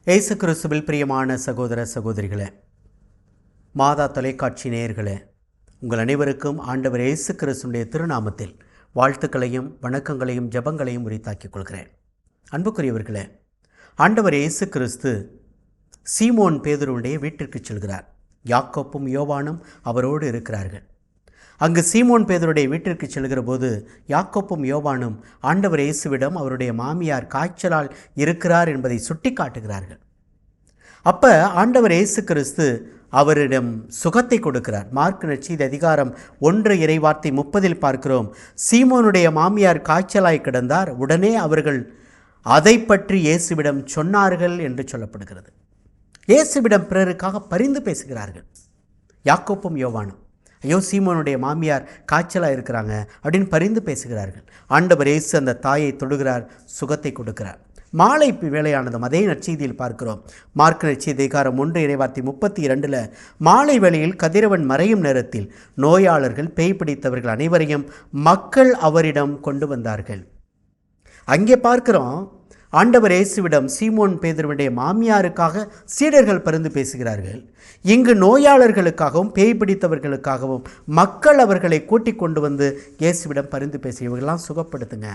இயேசு கிறிஸ்துவில் பிரியமான சகோதர சகோதரிகளே, மாதா தொலைக்காட்சி நேயர்களே, உங்கள் அனைவருக்கும் ஆண்டவர் இயேசு கிறிஸ்துடைய திருநாமத்தில் வாழ்த்துக்களையும் வணக்கங்களையும் ஜெபங்களையும் உரித்தாக்கிக் கொள்கிறேன். அன்புக்குரியவர்களே, ஆண்டவர் இயேசு கிறிஸ்து சீமோன் பேதுருவுடைய வீட்டிற்கு செல்கிறார். யாக்கோப்பும் யோவானும் அவரோடு இருக்கிறார்கள். அங்கு சீமோன் பேதுருடைய வீட்டிற்கு செல்கிற போது யாக்கோப்பும் யோவானும் ஆண்டவர் இயேசுவிடம் அவருடைய மாமியார் காய்ச்சலால் இருக்கிறார் என்பதை சுட்டி காட்டுகிறார்கள். அப்போ ஆண்டவர் இயேசு கிறிஸ்து அவரிடம் சுகத்தை கொடுக்கிறார். மார்க் நற்செய்தி அதிகாரம் 1 இறைவார்த்தை 30 பார்க்கிறோம். சீமோனுடைய மாமியார் காய்ச்சலாய் கிடந்தார். உடனே அவர்கள் அதை பற்றி இயேசுவிடம் சொன்னார்கள் என்று சொல்லப்படுகிறது. இயேசுவிடம் பிறருக்காக பரிந்து பேசுகிறார்கள் யாக்கோப்பும் யோவானும். ஐயோ, சீமோனுடைய மாமியார் காய்ச்சலாக இருக்கிறாங்க அப்படின்னு பரிந்து பேசுகிறார்கள். ஆண்டவர் இயேசு அந்த தாயை தொடுகிறார், சுகத்தை கொடுக்கிறார். மாலை வேளையானதும் அதே நற்செய்தியில் பார்க்கிறோம். மார்க் நற்செய்தி அதிகாரம் 1 இறைவார்த்தை 32 மாலை வேளையில் கதிரவன் மறையும் நேரத்தில் நோயாளர்கள், பேய் பிடித்தவர்கள் அனைவரையும் மக்கள் அவரிடம் கொண்டு வந்தார்கள். அங்கே பார்க்கிறோம், ஆண்டவர் இயேசுவிடம் சீமோன் பேதுருவுடைய மாமியாருக்காக சீடர்கள் பரிந்து பேசுகிறார்கள். இங்கு நோயாளர்களுக்காகவும் பேய் பிடித்தவர்களுக்காகவும் மக்கள் அவர்களை கூட்டிக் கொண்டு வந்து இயேசுவிடம் பரிந்து பேசி, இவர்களெல்லாம் சுகப்படுத்துங்க,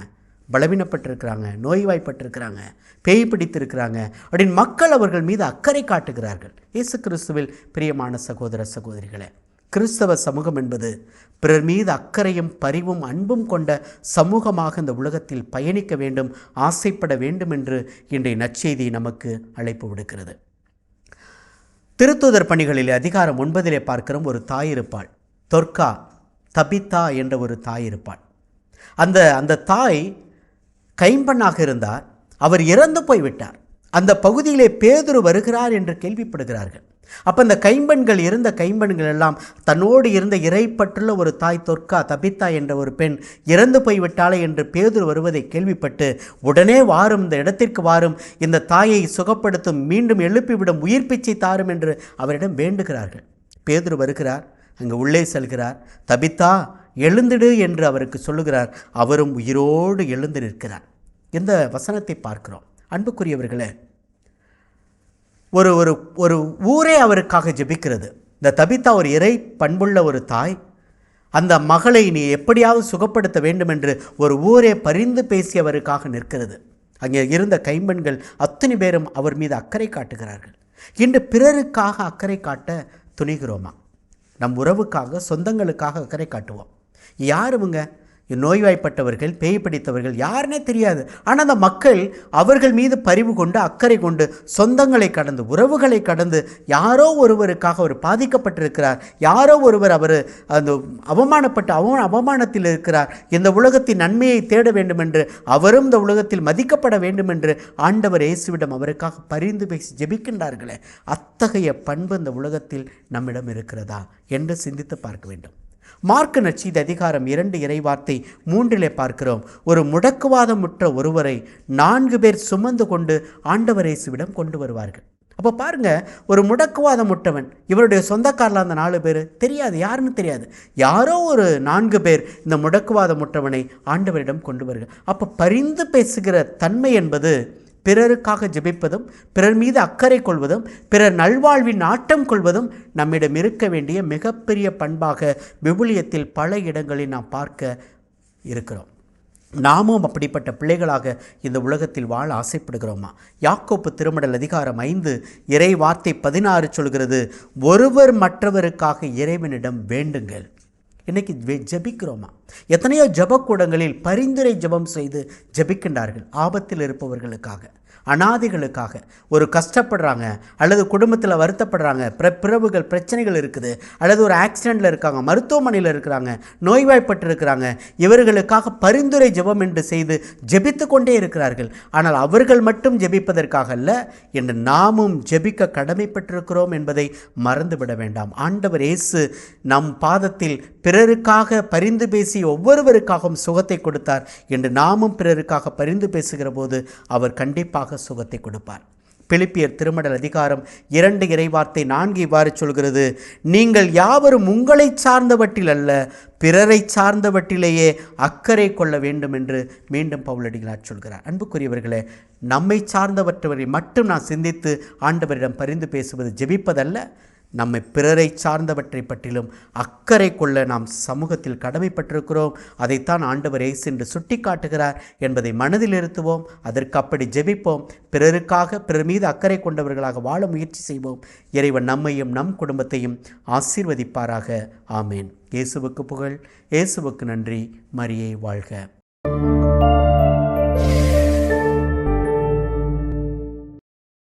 பலவீனப்பட்டிருக்கிறாங்க, நோய்வாய்ப்பட்டிருக்கிறாங்க, பேய் பிடித்திருக்கிறாங்க அப்படின்னு மக்கள் அவர்கள் மீது அக்கறை காட்டுகிறார்கள். இயேசு கிறிஸ்துவில் பிரியமான சகோதர சகோதரிகளே, கிறிஸ்தவ சமூகம் என்பது பிறர் மீது அக்கறையும் பரிவும் அன்பும் கொண்ட சமூகமாக இந்த உலகத்தில் பயணிக்க வேண்டும், ஆசைப்பட வேண்டும் என்று இன்றைய நற்செய்தி நமக்கு அழைப்பு விடுக்கிறது. திருத்தூதர் பணிகளில் அதிகாரம் 9 பார்க்கிறோம். ஒரு தாய் இருப்பாள், தொர்க்கா, தபித்தா என்ற ஒரு தாய் இருப்பாள். அந்த தாய் கைம்பெண்ணாக இருந்தார். அவர் இறந்து போய்விட்டார். அந்த பகுதியிலே பேதுரு வருகிறார் என்று கேள்விப்படுகிறார்கள். அப்போ அந்த கைம்பெண்கள், இருந்த கைம்பெண்கள் எல்லாம் தன்னோடு இருந்த இறைப்பற்றுள்ள ஒரு தாய் தொர்க்கா, தபித்தா என்ற ஒரு பெண் இறந்து போய்விட்டாளே என்று பேதுரு வருவதை கேள்விப்பட்டு, உடனே வாரும், இந்த இடத்திற்கு வாரும், இந்த தாயை சுகப்படுத்தும், மீண்டும் எழுப்பிவிடும், உயிர் பிச்சை தாரும் என்று அவரிடம் வேண்டுகிறார்கள். பேதுரு வருகிறார், அங்கு உள்ளே செல்கிறார். தபித்தா, எழுந்திடு என்று அவருக்கு சொல்லுகிறார். அவரும் உயிரோடு எழுந்து நிற்கிறார். இந்த வசனத்தை பார்க்கிறோம். அன்புக்குரியவர்களே, ஒரு ஒரு ஒரு ஊரே அவருக்காக ஜெபிக்கிறது. இந்த தபித்தா ஒரு இறை பண்புள்ள ஒரு தாய். அந்த மகளை நீ எப்படியாவது சுகப்படுத்த வேண்டும் என்று ஒரு ஊரே பரிந்து பேசி அவருக்காக நிற்கிறது. அங்கே இருந்த கைம்பெண்கள் அத்தனை பேரும் அவர் மீது அக்கறை காட்டுகிறார்கள். இன்று பிறருக்காக அக்கறை காட்ட துணிகிறோமா? நம் உறவுக்காக, சொந்தங்களுக்காக அக்கறை காட்டுவோம். யாருங்க? நோய்வாய்ப்பட்டவர்கள், பேய் பிடித்தவர்கள், யாருன்னே தெரியாது. ஆனால் அந்த மக்கள் அவர்கள் மீது பரிவு கொண்டு, அக்கறை கொண்டு, சொந்தங்களை கடந்து, உறவுகளை கடந்து, யாரோ ஒருவருக்காக அவர் பாதிக்கப்பட்டிருக்கிறார், யாரோ ஒருவர் அவர் அந்த அவமானத்தில் இருக்கிறார், இந்த உலகத்தின் நன்மையை தேட வேண்டும் என்று, அவரும் இந்த உலகத்தில் மதிக்கப்பட வேண்டும் என்று ஆண்டவர் இயேசுவிடம் அவருக்காக பரிந்து பேசி ஜெபிக்கின்றார்களே, அத்தகைய பண்பு இந்த உலகத்தில் நம்மிடம் இருக்கிறதா என்று சிந்தித்து பார்க்க வேண்டும். மார்க் நற்செய்தி அதிகாரம் 2 இறைவார்த்தை 3 பார்க்கிறோம். ஒரு முடக்குவாதமுற்ற ஒருவரை 4 பேர் சுமந்து கொண்டு ஆண்டவர் இயேசுவிடம் கொண்டு வருவார்கள். அப்போ பாருங்க, ஒரு முடக்குவாதமுற்றவன், இவருடைய சொந்தக்காரில் அந்த 4 பேர் தெரியாது, யாருன்னு தெரியாது. யாரோ ஒரு 4 பேர் இந்த முடக்குவாதமுற்றவனை ஆண்டவரிடம் கொண்டு வருகிறார். அப்போ பரிந்து பேசுகிற தன்மை என்பது பிறருக்காக ஜெபிப்பதும், பிறர் மீது அக்கறை கொள்வதும், பிறர் நல்வாழ்வின் நாட்டம் கொள்வதும் நம்மிடம் இருக்க வேண்டிய மிகப்பெரிய பண்பாக விவிலியத்தில் பல இடங்களில் நாம் பார்க்க இருக்கிறோம். நாமும் அப்படிப்பட்ட பிள்ளைகளாக இந்த உலகத்தில் வாழ ஆசைப்படுகிறோமா? யாக்கோப்பு திருமடல் அதிகாரம் 5 இறை வார்த்தை 16 சொல்கிறது, ஒருவர் மற்றவருக்காக இறைவனிடம் வேண்டுங்கள். இன்றைக்கி ஜெபிக்கிறோமா? எத்தனையோ ஜெபக்கூடங்களில் பரிந்துரை ஜெபம் செய்து ஜெபிக்கின்றார்கள். ஆபத்தில் இருப்பவர்களுக்காக, அனாதைகளுக்காக, ஒரு கஷ்டப்படுறாங்க அல்லது குடும்பத்தில் வருத்தப்படுறாங்க, பிறவுகள் பிரச்சனைகள் இருக்குது, அல்லது ஒரு ஆக்சிடெண்ட்டில் இருக்காங்க, மருத்துவமனையில் இருக்கிறாங்க, நோய்வாய்ப்பட்டு இருக்கிறாங்க, இவர்களுக்காக பரிந்துரை ஜெபம் என்று செய்து ஜெபித்து கொண்டே இருக்கிறார்கள். ஆனால் அவர்கள் மட்டும் ஜெபிப்பதற்காக அல்ல, என்று நாமும் ஜெபிக்க கடமைப்பட்டிருக்கிறோம் என்பதை மறந்துவிட வேண்டாம். ஆண்டவர் இயேசு நம் பாதத்தில் பிறருக்காக பரிந்து பேசி ஒவ்வொருவருக்காகவும் சுகத்தை கொடுத்தார் என்று நாமும் பிறருக்காக பரிந்து பேசுகிற போது அவர் கண்டிப்பாக சுகத்தை கொடுப்பார். பிலிப்பியர் திருமடல் அதிகாரம் 2 இறைவார்த்தை 4 இவ்வாறு சொல்கிறது, நீங்கள் யாவரும் உங்களை சார்ந்தவற்றில் அல்ல பிறரை சார்ந்தவற்றிலேயே அக்கறை கொள்ள வேண்டும் என்று மீண்டும் பவுலடிகளார் சொல்கிறார். அன்புக்குரியவர்களே, நம்மை சார்ந்தவற்றை மட்டும் நான் சிந்தித்து ஆண்டவரிடம் பரிந்து பேசுவது ஜெபிப்பதல்ல, நம்மை பிறரை சார்ந்தவற்றை பற்றிலும் அக்கறை கொள்ள நாம் சமூகத்தில் கடமைப்பட்டிருக்கிறோம். அதைத்தான் ஆண்டவர் இயேசு என்று சுட்டி காட்டுகிறார் என்பதை மனதில் இருத்துவோம். அதற்கு அப்படி ஜெபிப்போம். பிறருக்காக, பிறர் மீது அக்கறை கொண்டவர்களாக வாழ முயற்சி செய்வோம். இறைவன் நம்மையும் நம் குடும்பத்தையும் ஆசீர்வதிப்பாராக. ஆமேன். இயேசுவுக்கு புகழ், இயேசுவுக்கு நன்றி. மரியே வாழ்க.